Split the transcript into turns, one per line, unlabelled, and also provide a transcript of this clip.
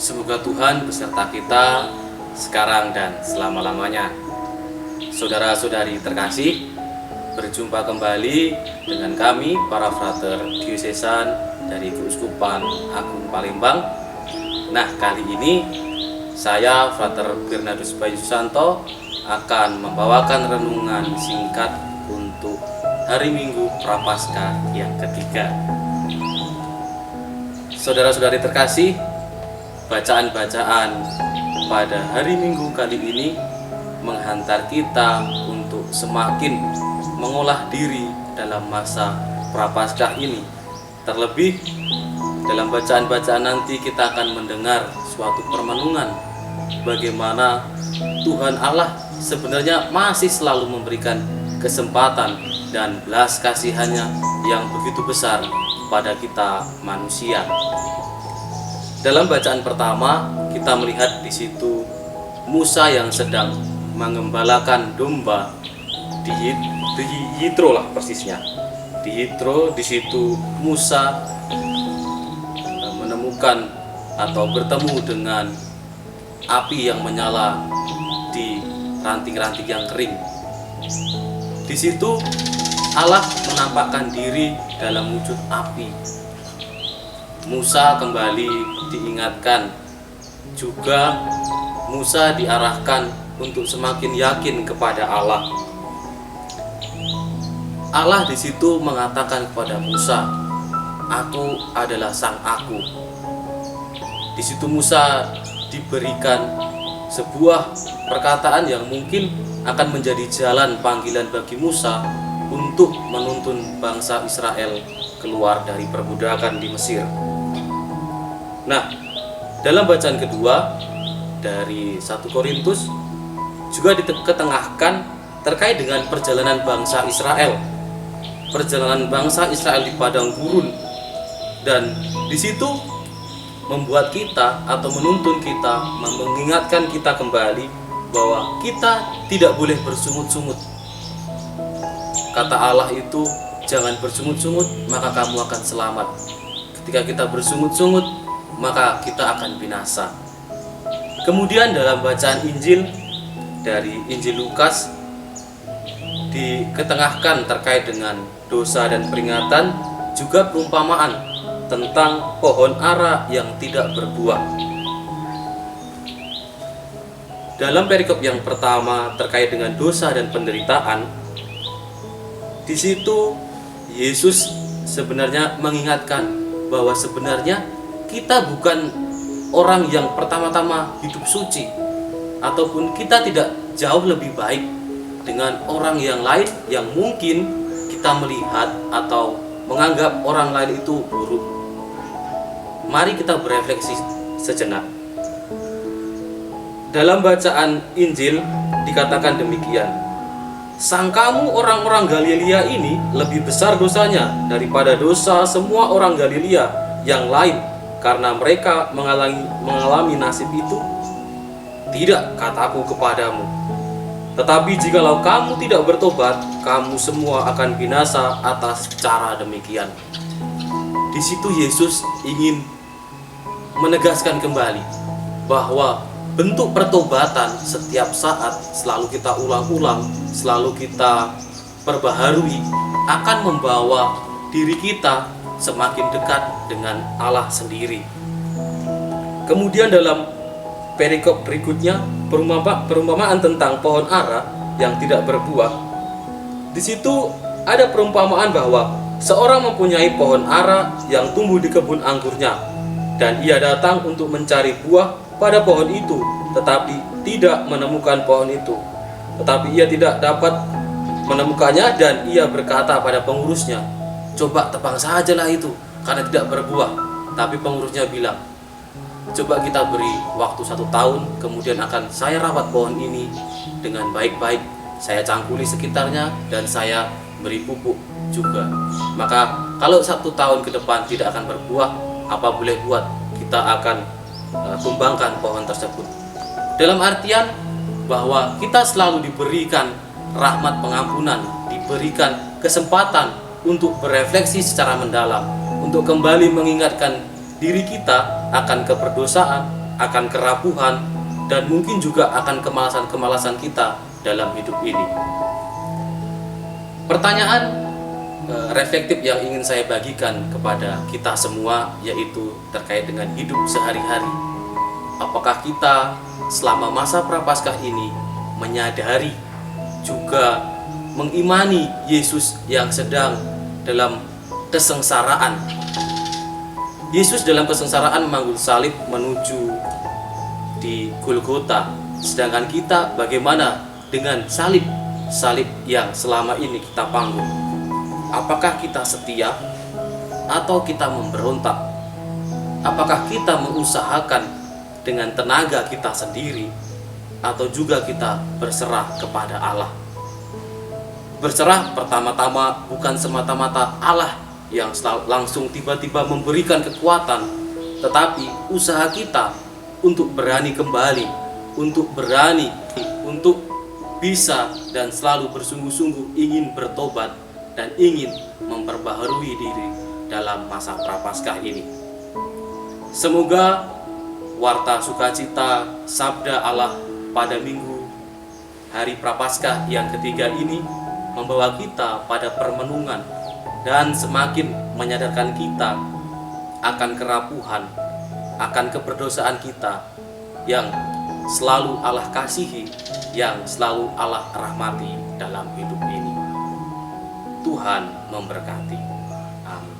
Semoga Tuhan beserta kita sekarang dan selama-lamanya. Saudara-saudari terkasih, berjumpa kembali dengan kami para frater diocesan dari Keuskupan Agung Palembang. Nah, kali ini saya Frater Bernardus Bayu Susanto akan membawakan renungan singkat untuk hari Minggu Prapaskah yang ketiga. Saudara-saudari terkasih, bacaan-bacaan pada hari Minggu kali ini menghantar kita untuk semakin mengolah diri dalam masa Prapaskah ini. Terlebih dalam bacaan-bacaan nanti kita akan mendengar suatu permenungan bagaimana Tuhan Allah sebenarnya masih selalu memberikan kesempatan dan belas kasihannya yang begitu besar pada kita manusia. Dalam bacaan pertama kita melihat di situ Musa yang sedang mengembalakan domba di Yitro lah persisnya. Di Yitro, di situ Musa menemukan atau bertemu dengan api yang menyala di ranting-ranting yang kering. Di situ Allah menampakkan diri dalam wujud api. Musa kembali diingatkan, juga Musa diarahkan untuk semakin yakin kepada Allah. Allah di situ mengatakan kepada Musa, "Aku adalah Sang Aku." Di situ Musa diberikan sebuah perkataan yang mungkin akan menjadi jalan panggilan bagi Musa untuk menuntun bangsa Israel keluar dari perbudakan di Mesir. Nah, dalam bacaan kedua dari 1 Korintus juga diketengahkan terkait dengan perjalanan bangsa Israel. Perjalanan bangsa Israel di padang gurun, dan di situ membuat kita atau menuntun kita, mengingatkan kita kembali bahwa kita tidak boleh bersungut-sungut. Kata Allah itu, jangan bersungut-sungut maka kamu akan selamat. Ketika kita bersungut-sungut maka kita akan binasa. Kemudian dalam bacaan Injil dari Injil Lukas diketengahkan terkait dengan dosa dan peringatan, juga perumpamaan tentang pohon ara yang tidak berbuah. Dalam perikop yang pertama terkait dengan dosa dan penderitaan, di situ Yesus sebenarnya mengingatkan bahwa sebenarnya kita bukan orang yang pertama-tama hidup suci, ataupun kita tidak jauh lebih baik dengan orang yang lain yang mungkin kita melihat atau menganggap orang lain itu buruk. Mari kita berefleksi sejenak. Dalam bacaan Injil dikatakan demikian, "Sangkamu orang-orang Galilea ini lebih besar dosanya daripada dosa semua orang Galilea yang lain karena mereka mengalami nasib itu? Tidak, kataku kepadamu. Tetapi jikalau kamu tidak bertobat, kamu semua akan binasa atas cara demikian." Di situ Yesus ingin menegaskan kembali bahwa bentuk pertobatan setiap saat selalu kita ulang-ulang, selalu kita perbaharui, akan membawa diri kita semakin dekat dengan Allah sendiri. Kemudian dalam perikop berikutnya, perumpamaan tentang pohon ara yang tidak berbuah. Di situ ada perumpamaan bahwa seorang mempunyai pohon ara yang tumbuh di kebun anggurnya, dan ia datang untuk mencari buah pada pohon itu, tetapi tidak menemukan pohon itu. Tetapi ia tidak dapat menemukannya, dan ia berkata pada pengurusnya, "Coba tebang sajalah itu, karena tidak berbuah." Tapi pengurusnya bilang, "Coba kita beri waktu 1 tahun, kemudian akan saya rawat pohon ini dengan baik-baik. Saya cangkuli sekitarnya dan saya beri pupuk juga. Maka kalau 1 tahun ke depan tidak akan berbuah, apa boleh buat, kita akan tumbangkan pohon tersebut." Dalam artian bahwa kita selalu diberikan rahmat pengampunan, diberikan kesempatan untuk berefleksi secara mendalam, untuk kembali mengingatkan diri kita akan keperdosaan, akan kerapuhan, dan mungkin juga akan kemalasan-kemalasan kita dalam hidup ini. Pertanyaan reflektif yang ingin saya bagikan kepada kita semua yaitu terkait dengan hidup sehari-hari. Apakah kita selama masa Prapaskah ini menyadari juga mengimani Yesus yang sedang dalam kesengsaraan? Yesus dalam kesengsaraan memanggul salib menuju di Golgota, sedangkan kita bagaimana dengan salib yang selama ini kita panggung? Apakah kita setia atau kita memberontak? Apakah kita mengusahakan dengan tenaga kita sendiri atau juga kita berserah kepada Allah? Berserah pertama-tama bukan semata-mata Allah yang langsung tiba-tiba memberikan kekuatan, tetapi usaha kita untuk berani kembali, untuk bisa dan selalu bersungguh-sungguh ingin bertobat dan ingin memperbaharui diri dalam masa Prapaskah ini. Semoga warta sukacita sabda Allah pada minggu hari Prapaskah yang ketiga ini membawa kita pada permenungan dan semakin menyadarkan kita akan kerapuhan, akan keberdosaan kita yang selalu Allah kasihi, yang selalu Allah rahmati dalam hidup ini. Tuhan memberkati. Amin.